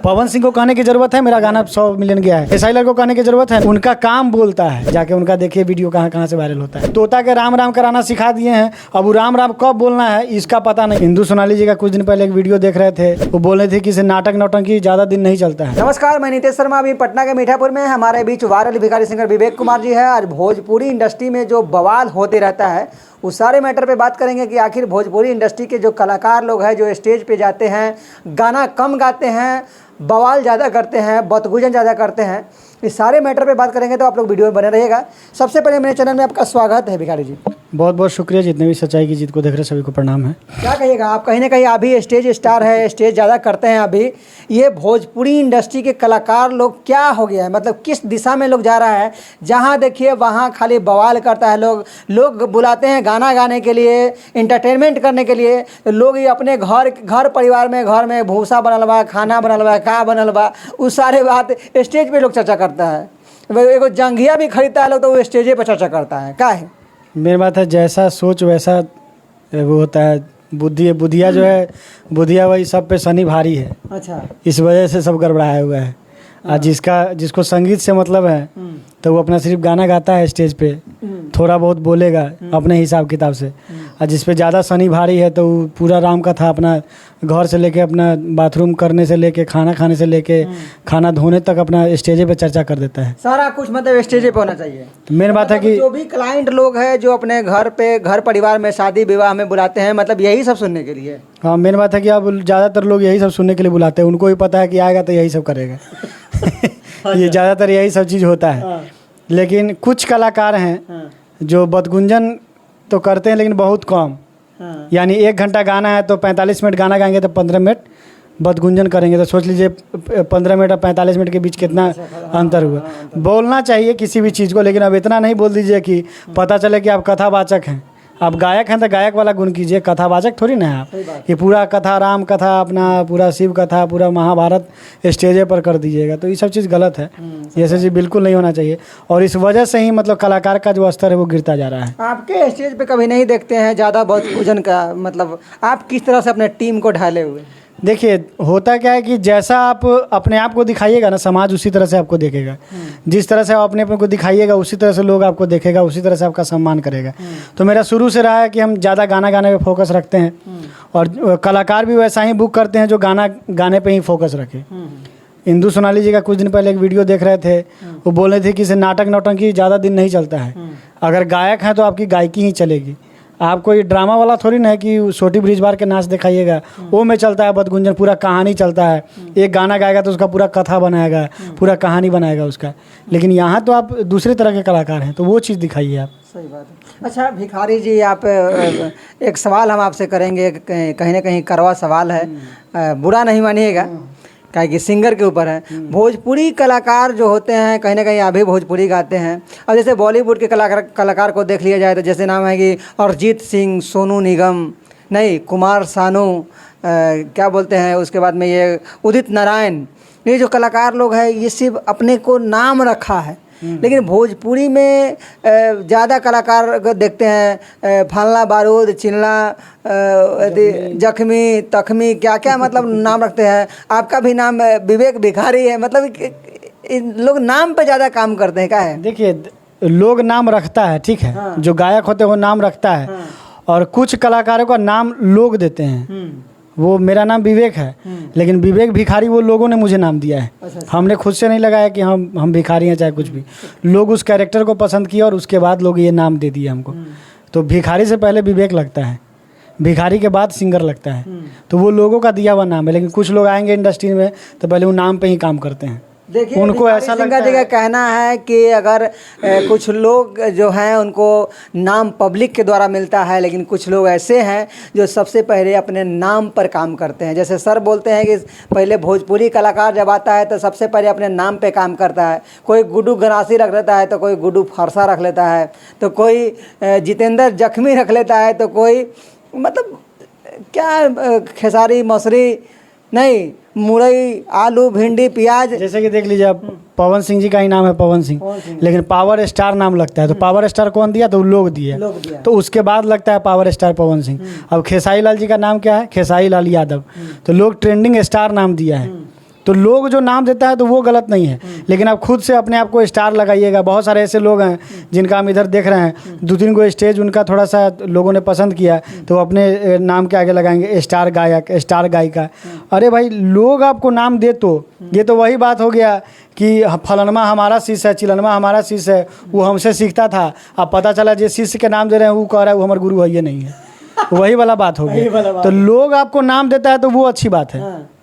पवन सिंह को कहने की जरूरत है मेरा गाना 100 मिलियन गया है, खेसारी लाल को कहने की जरूरत है, उनका काम बोलता है, जाके उनका देखिए वीडियो कहाँ कहाँ से वायरल होता है। तोता के राम राम कराना सिखा दिए हैं, अब वो राम राम कब बोलना है इसका पता नहीं। इंदु सोनाली जी का कुछ दिन पहले एक वीडियो देख रहे थे, वो बोल रहे थे कि इसे नाटक नौटंकी ज्यादा दिन नहीं चलता है। नमस्कार, मैं नीतीश शर्मा। अभी पटना के मीठापुर में हमारे बीच वायरल भिखारी सिंगर विवेक कुमार जी है। आज भोजपुरी इंडस्ट्री में जो बवाल होते रहता है उस सारे मैटर पे बात करेंगे कि आखिर भोजपुरी इंडस्ट्री के जो कलाकार लोग हैं जो स्टेज पे जाते हैं, गाना कम गाते हैं, बवाल ज़्यादा करते हैं, बदगुजन ज़्यादा करते हैं, इस सारे मैटर पे बात करेंगे, तो आप लोग वीडियो में बने रहिएगा। सबसे पहले मेरे चैनल में आपका स्वागत है भिखारी जी। बहुत बहुत शुक्रिया, जितने भी सच्चाई की जीत को देख रहे सभी को प्रणाम है। क्या कहिएगा आप, कहीं ना कहीं अभी स्टेज स्टार है, स्टेज ज़्यादा करते हैं, अभी ये भोजपुरी इंडस्ट्री के कलाकार लोग क्या हो गया है, मतलब किस दिशा में लोग जा रहा है? जहाँ देखिए वहाँ खाली बवाल करता है। लोग बुलाते हैं गाना गाने के लिए, इंटरटेनमेंट करने के लिए, तो लोग ये अपने घर परिवार में घर में भूसा बनल बा, खाना बनल बा, का बनल बा, उस सारे बात स्टेज पे लोग चर्चा करता है। एगो जंघिया भी खरीदता है लोग तो वो स्टेजे पर चर्चा करता है। क्या है मेरी बात है, जैसा सोच वैसा वो होता है। बुद्धिया जो है, बुद्धिया वही सब पे शनि भारी है। अच्छा, इस वजह से सब गड़बड़ाया हुआ है। आज जिसको संगीत से मतलब है तो वो अपना सिर्फ गाना गाता है स्टेज पे, थोड़ा बहुत बोलेगा अपने हिसाब किताब से। और जिस पे ज़्यादा शनि भारी है तो वो पूरा राम कथा अपना घर से लेके अपना बाथरूम करने से लेके खाना खाने से लेके खाना धोने तक अपना स्टेजे पे चर्चा कर देता है। सारा कुछ मतलब स्टेजे पे होना चाहिए। मेन बात है कि जो भी क्लाइंट लोग हैं जो अपने घर परिवार में शादी विवाह में बुलाते हैं, मतलब यही सब सुनने के लिए। हाँ, मेन बात है कि अब ज़्यादातर लोग यही सब सुनने के लिए बुलाते हैं। उनको भी पता है कि आएगा तो यही सब करेगा। ये ज़्यादातर यही सब चीज़ होता है। लेकिन कुछ कलाकार हैं जो बदगुंजन तो करते हैं लेकिन बहुत कम। यानी 1 घंटा गाना है तो 45 मिनट गाना गाएंगे तो 15 मिनट बदगुंजन करेंगे। तो सोच लीजिए 15 मिनट और 45 मिनट के बीच कितना अंतर हुआ। बोलना चाहिए किसी भी चीज़ को, लेकिन अब इतना नहीं बोल दीजिए कि पता चले कि आप कथावाचक हैं। आप गायक हैं तो गायक वाला गुण कीजिए, कथावाचक थोड़ी ना है आप। ये पूरा कथा, राम कथा, अपना पूरा शिव कथा, पूरा महाभारत स्टेजे पर कर दीजिएगा तो ये सब चीज़ गलत है। ये सब चीज़ बिल्कुल नहीं होना चाहिए और इस वजह से ही मतलब कलाकार का जो स्तर है वो गिरता जा रहा है। आपके स्टेज पे कभी नहीं देखते हैं ज़्यादा बदगुजन का, मतलब आप किस तरह से अपने टीम को ढाले हुए? देखिए, होता क्या है कि जैसा आप अपने आप को दिखाइएगा ना, समाज उसी तरह से आपको देखेगा। जिस तरह से आप अपने को दिखाइएगा उसी तरह से लोग आपको देखेगा, उसी तरह से आपका सम्मान करेगा। तो मेरा शुरू से रहा है कि हम ज़्यादा गाना गाने पे फोकस रखते हैं और कलाकार भी वैसा ही बुक करते हैं जो गाना गाने पे ही फोकस रखे। इंदु सोनाली जी का कुछ दिन पहले एक वीडियो देख रहे थे, वो बोल रहे थे कि इसे नाटक नौटंकी ज़्यादा दिन नहीं चलता है। अगर गायक हैं तो आपकी गायकी ही चलेगी। आपको ये ड्रामा वाला थोड़ी ना है कि छोटी ब्रिज बार के नाच दिखाइएगा, वो में चलता है बदगुंजन, पूरा कहानी चलता है। एक गाना गाएगा तो उसका पूरा कथा बनाएगा, पूरा कहानी बनाएगा उसका। लेकिन यहाँ तो आप दूसरे तरह के कलाकार हैं तो वो चीज़ दिखाइए आप। सही बात है। अच्छा भिखारी जी, आप एक सवाल हम आपसे करेंगे, कहीं ना कहीं कड़वा सवाल है, बुरा नहीं मानिएगा, क्या कि सिंगर के ऊपर है। भोजपुरी कलाकार जो होते हैं कहीं ना कहीं अभी भोजपुरी गाते हैं। अब जैसे बॉलीवुड के कलाकार को देख लिया जाए तो जैसे नाम है कि अरिजीत सिंह, सोनू निगम, नहीं कुमार सानू, क्या बोलते हैं उसके बाद में ये उदित नारायण, ये जो कलाकार लोग हैं ये सिर्फ अपने को नाम रखा है। लेकिन भोजपुरी में ज़्यादा कलाकार देखते हैं फलना बारूद, चिल्ला, जख्मी, तख्मी, क्या क्या मतलब नाम रखते हैं। आपका भी नाम विवेक भिखारी है, मतलब इन लोग नाम पे ज़्यादा काम करते हैं। क्या है? देखिए, लोग नाम रखता है, ठीक है। हाँ। जो गायक होते हैं वो नाम रखता है। हाँ। और कुछ कलाकारों का नाम लोग देते हैं। वो मेरा नाम विवेक है, लेकिन विवेक भिखारी वो लोगों ने मुझे नाम दिया है। अच्छा। हमने खुद से नहीं लगाया कि हम भिखारी हैं चाहे कुछ भी। लोग उस कैरेक्टर को पसंद किए और उसके बाद लोग ये नाम दे दिए हमको। तो भिखारी से पहले विवेक लगता है, भिखारी के बाद सिंगर लगता है। तो वो लोगों का दिया हुआ नाम है। लेकिन कुछ लोग आएंगे इंडस्ट्री में तो पहले वो नाम पे ही काम करते हैं। देखिए, उनको ऐसा लगता है, कहना है कि अगर कुछ लोग जो हैं उनको नाम पब्लिक के द्वारा मिलता है, लेकिन कुछ लोग ऐसे हैं जो सबसे पहले अपने नाम पर काम करते हैं। जैसे सर बोलते हैं कि पहले भोजपुरी कलाकार जब आता है तो सबसे पहले अपने नाम पे काम करता है। कोई गुड्डू गनासी रख लेता है तो कोई गुड्डू फरसा रख लेता है, तो कोई जितेंद्र जख्मी रख लेता है, तो कोई मतलब क्या खेसारी मसूरी, नहीं मुरई, आलू, भिंडी, प्याज। जैसे कि देख लीजिए, आप पवन सिंह जी का ही नाम है पवन सिंह, लेकिन पावर स्टार नाम लगता है। तो पावर स्टार कौन दिया? तो लोग दिए। तो उसके बाद लगता है पावर स्टार पवन सिंह। अब खेसारी लाल जी का नाम क्या है? खेसारी लाल यादव। तो लोग ट्रेंडिंग स्टार नाम दिया है। तो लोग जो नाम देता है तो वो गलत नहीं है, लेकिन आप खुद से अपने आप को स्टार लगाइएगा। बहुत सारे ऐसे लोग हैं जिनका हम इधर देख रहे हैं, 2-3 गो स्टेज उनका थोड़ा सा लोगों ने पसंद किया तो अपने नाम के आगे लगाएंगे स्टार गायक, स्टार गायिका। अरे भाई, लोग आपको नाम दे तो ये तो वही बात हो गया कि फलनमा हमारा शिष्य है, चिलनमा हमारा शिष्य है, वो हमसे सीखता था, अब पता चला जिस शिष्य के नाम दे रहे हैं वो कह रहा है वो हमारा गुरु है, ये नहीं है। वही वाला बात हो गई। तो लोग आपको नाम देता है तो वो अच्छी बात है।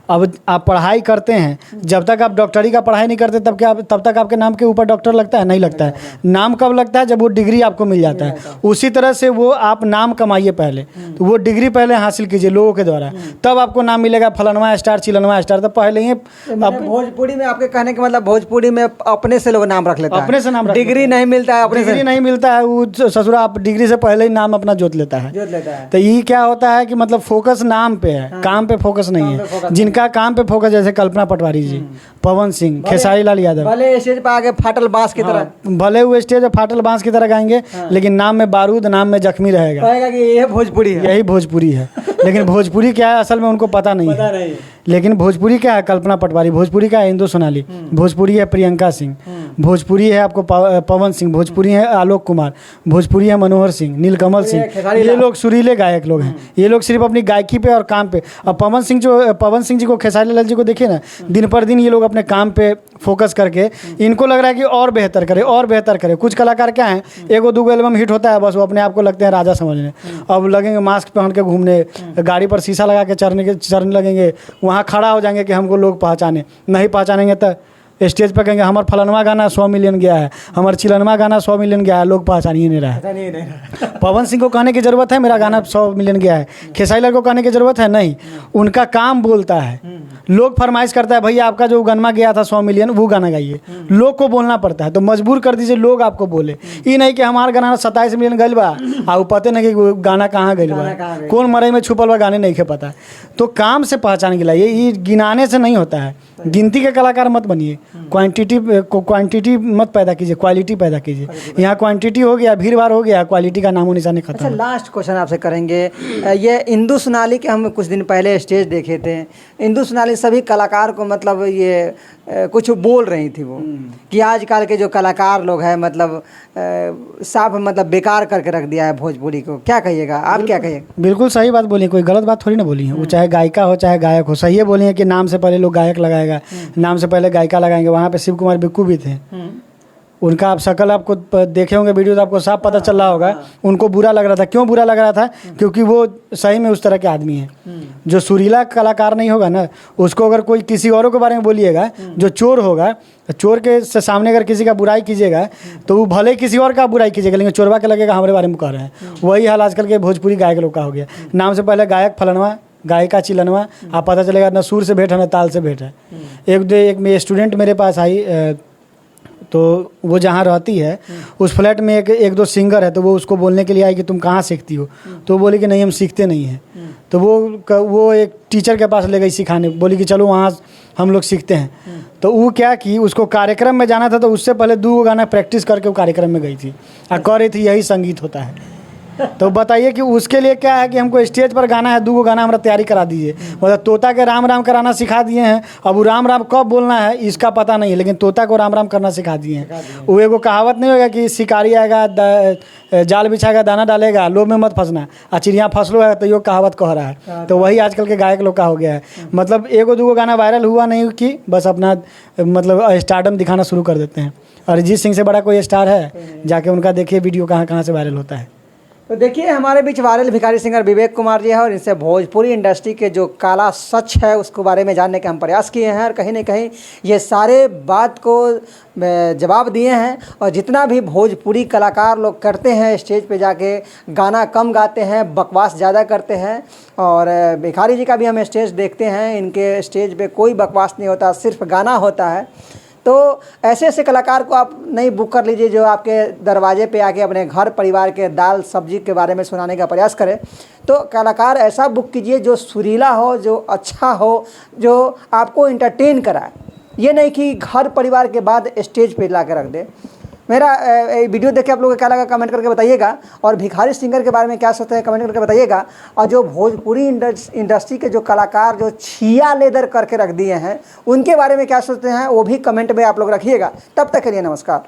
अब आप पढ़ाई करते हैं, जब तक आप डॉक्टरी का पढ़ाई नहीं करते तब तक आपके नाम के ऊपर डॉक्टर लगता है? नहीं लगता है। नाम कब लगता है? जब वो डिग्री आपको मिल जाता है। उसी तरह से वो आप नाम कमाइए पहले, तो वो डिग्री पहले हासिल कीजिए लोगों के द्वारा, तब आपको नाम मिलेगा फलनवा स्टार, चिलनवा स्टार। तो पहले ही भोजपुरी में आपके कहने का मतलब भोजपुरी में अपने से लोग नाम रख लेते हैं, अपने से नाम, डिग्री नहीं मिलता है, अपने डिग्री नहीं मिलता है, वो ससुरा आप डिग्री से पहले ही नाम अपना जोत लेता है। तो ये क्या होता है कि मतलब फोकस नाम पे है, काम पे फोकस नहीं है। जिनका काम पे फोकस, जैसे कल्पना पटवारी जी, पवन सिंह, खेसारी लाल यादव, भले स्टेज पर आगे फाटल बांस की तरह, भले वो स्टेज पर फाटल बांस की तरह गाएंगे, लेकिन नाम में बारूद, नाम में जख्मी रहेगा कि ये भोजपुरी है, यही भोजपुरी है। लेकिन भोजपुरी क्या है असल में उनको पता नहीं है। लेकिन भोजपुरी क्या है? कल्पना पटवारी। भोजपुरी क्या है? इंदु सोनाली। भोजपुरी है प्रियंका सिंह। भोजपुरी है आपको पवन सिंह। भोजपुरी है आलोक कुमार। भोजपुरी है मनोहर सिंह, नीलकमल सिंह। ये लोग सुरीले गायक लोग हैं। ये लोग सिर्फ अपनी गायकी पे और काम पे। अब पवन सिंह जी को, खेसारी लाल जी को देखिए ना, दिन पर दिन ये लोग अपने काम पे फोकस करके, इनको लग रहा है कि और बेहतर करे, और बेहतर करे। कुछ कलाकार क्या हैं, एगो दूगो एल्बम हिट होता है बस वो अपने आप को लगते हैं राजा समझने। अब लगेंगे मास्क पहन के घूमने, गाड़ी पर शीशा लगा के चढ़ने लगेंगे, वहाँ खड़ा हो जाएंगे कि हमको लोग पहचाने। नहीं पहचानेंगे तो स्टेज पर कहेंगे हमारा फलनवा गाना 100 मिलियन गया है, हमारा चिलनवा गाना 100 मिलियन गया है, लोग पहचान ही नहीं रहा है। पवन सिंह को कहने की ज़रूरत है मेरा गाना 100 मिलियन गया है, खेसारी लाल को कहने की ज़रूरत है नहीं, उनका काम बोलता है। लोग फरमाइश करता है भैया आपका जो गाना गया था 100 मिलियन वो गाना गाइए, लोग को बोलना पड़ता है। तो मजबूर कर दीजिए लोग आपको बोले, ये नहीं कि हमारा गाना 27 मिलियन गल बा आ पते नहीं कि गाना कहाँ गल बा, कौन मरई में छुपल बा गाने नहीं के पता। तो काम से पहचान के लाइए, ये गिनाने से नहीं होता है। गिनती के कलाकार मत बनिए, क्वांटिटी मत पैदा कीजिए, क्वालिटी पैदा कीजिए। यहाँ क्वांटिटी हो गया, भीड़ भाड़ हो गया, क्वालिटी का नामो निशान खत्म। अच्छा, लास्ट क्वेश्चन आपसे करेंगे। ये इंदु सोनाली के हम कुछ दिन पहले स्टेज देखे थे। इंदु सोनाली सभी कलाकार को मतलब ये कुछ बोल रही थी वो कि आजकल के जो कलाकार लोग हैं मतलब साफ मतलब बेकार करके रख दिया है भोजपुरी को। क्या कहिएगा आप, क्या कहिएगा? बिल्कुल सही बात बोली, कोई गलत बात थोड़ी ना बोली है। वो चाहे गायिका हो चाहे गायक हो, सही है बोली है कि नाम से पहले लोग गायक लगाएगा, नाम से पहले गायिका लगाएंगे। वहाँ पे शिव कुमार बिक्कू भी थे, उनका आप शक्ल आपको देखे होंगे वीडियो तो आपको साफ पता चल रहा होगा। उनको बुरा लग रहा था। क्यों बुरा लग रहा था? क्योंकि वो सही में उस तरह के आदमी हैं। जो सुरीला कलाकार नहीं होगा ना, उसको अगर कोई किसी औरों के बारे में बोलिएगा, जो चोर होगा, चोर के सामने अगर किसी का बुराई कीजिएगा तो वो भले किसी और का बुराई कीजिएगा, लेकिन चोरवा के लगेगा हमारे बारे में कह रहे हैं। वही हाल आजकल के भोजपुरी गायक लोग का हो गया। नाम से पहले गायक फलनवा, गायिका चिलनवा, आप पता चलेगा न सुर से भेंट है न ताल से भेंट है। एक स्टूडेंट मेरे पास आई, तो वो जहाँ रहती है उस फ्लैट में एक दो सिंगर है, तो वो उसको बोलने के लिए आई कि तुम कहाँ सीखती हो, तो वो बोली कि नहीं हम सीखते नहीं हैं। तो वो एक टीचर के पास ले गई सिखाने, बोली कि चलो वहाँ हम लोग सीखते हैं। तो वो क्या कि उसको कार्यक्रम में जाना था, तो उससे पहले 2 गाना प्रैक्टिस करके वो कार्यक्रम में गई थी और कह रही थी यही संगीत होता है। तो बताइए कि उसके लिए क्या है कि हमको स्टेज पर गाना है, 2 गाना हमारा तैयारी करा दीजिए। मतलब तोता के राम राम कराना सिखा दिए हैं, अब वो राम राम कब बोलना है इसका पता नहीं है, लेकिन तोता को राम राम करना सिखा दिए हैं। वो एगो कहावत नहीं होगा कि शिकारी आएगा जाल बिछाएगा दाना डालेगा, लोभ में मत फंसना, और चिड़िया फंसलो है, तो ये कहावत कह रहा है। तो वही आजकल के गायक लोग का हो गया है। मतलब 1-2 गाना वायरल हुआ नहीं कि बस अपना मतलब स्टारडम दिखाना शुरू कर देते हैं। अरिजीत सिंह से बड़ा कोई स्टार है? जाके उनका देखिए वीडियो कहाँ कहाँ से वायरल होता है। तो देखिए हमारे बीच वायरल भिखारी सिंगर विवेक कुमार जी है, और इनसे भोजपुरी इंडस्ट्री के जो काला सच है उसको बारे में जानने के हम प्रयास किए हैं, और कहीं ना कहीं ये सारे बात को जवाब दिए हैं। और जितना भी भोजपुरी कलाकार लोग करते हैं स्टेज पे जाके गाना कम गाते हैं, बकवास ज़्यादा करते हैं। और भिखारी जी का भी हम स्टेज देखते हैं, इनके स्टेज पे कोई बकवास नहीं होता, सिर्फ गाना होता है। तो ऐसे ऐसे कलाकार को आप नहीं बुक कर लीजिए जो आपके दरवाजे पे आके अपने घर परिवार के दाल सब्जी के बारे में सुनाने का प्रयास करें। तो कलाकार ऐसा बुक कीजिए जो सुरीला हो, जो अच्छा हो, जो आपको इंटरटेन कराए। ये नहीं कि घर परिवार के बाद स्टेज पे ला के रख दे। मेरा वीडियो देख के आप लोगों को क्या लगा कमेंट करके बताइएगा, और भिखारी सिंगर के बारे में क्या सोचते हैं कमेंट करके बताइएगा। और जो भोजपुरी इंडस्ट्री के जो कलाकार जो छिया लेदर करके रख दिए हैं उनके बारे में क्या सोचते हैं वो भी कमेंट में आप लोग रखिएगा। तब तक के लिए नमस्कार।